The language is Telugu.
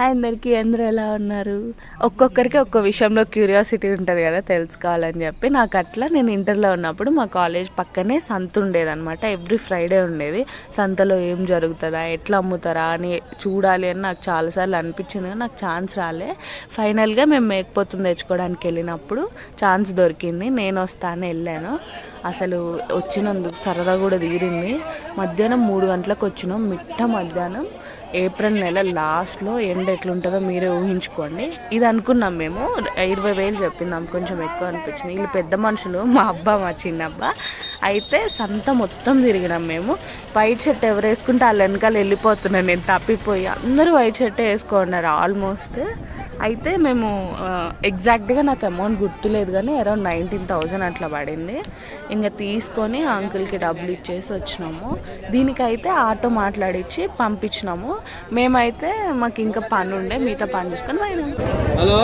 హాయ్ అందరికీ, అందరూ ఎలా ఉన్నారు? ఒక్కొక్కరికి ఒక్కో విషయంలో క్యూరియాసిటీ ఉంటుంది కదా, తెలుసుకోవాలని చెప్పి. నాకు అట్లా నేను ఇంటర్లో ఉన్నప్పుడు మా కాలేజ్ పక్కనే సంత ఉండేదన్నమాట. ఎవ్రీ ఫ్రైడే ఉండేది. సంతలో ఏం జరుగుతుందా, ఎట్లా అమ్ముతారా అని చూడాలి అని నాకు చాలాసార్లు అనిపించింది, కానీ నాకు ఛాన్స్ రాలే. ఫైనల్గా మేము మేకపోతుని తెచ్చుకోవడానికి వెళ్ళినప్పుడు ఛాన్స్ దొరికింది. నేను వస్తాను వెళ్ళాను. అసలు వచ్చినందుకు సరదా కూడా తీరింది. మధ్యాహ్నం 3 గంటలకు వచ్చినాం, మిట్ట మధ్యాహ్నం. ఏప్రిల్ నెల లాస్ట్లో ఎండ ఎట్లుంటుందో మీరే ఊహించుకోండి. ఇది అనుకున్నాం మేము, 20,000 చెప్పిందాం, కొంచెం ఎక్కువ అనిపించింది. వీళ్ళు పెద్ద మనుషులు, మా అబ్బా మా చిన్నబ్బా. అయితే సంత మొత్తం తిరిగినాం మేము. వైట్ షర్ట్ ఎవరు వేసుకుంటే వాళ్ళ వెనకాల వెళ్ళిపోతున్నాను నేను తప్పిపోయి. అందరూ వైట్ షర్టే వేసుకున్నారు ఆల్మోస్ట్. అయితే మేము ఎగ్జాక్ట్గా నాకు అమౌంట్ గుర్తులేదు, కానీ అరౌండ్ 19,000 అట్లా పడింది. ఇంకా తీసుకొని అంకుల్కి డబ్బులు ఇచ్చేసి వచ్చినాము. దీనికైతే ఆటో మాట్లాడించి పంపించినాము. మేమైతే మాకు ఇంకా పని ఉండే, మిగతా పని చూసుకొని పోయినాము. హలో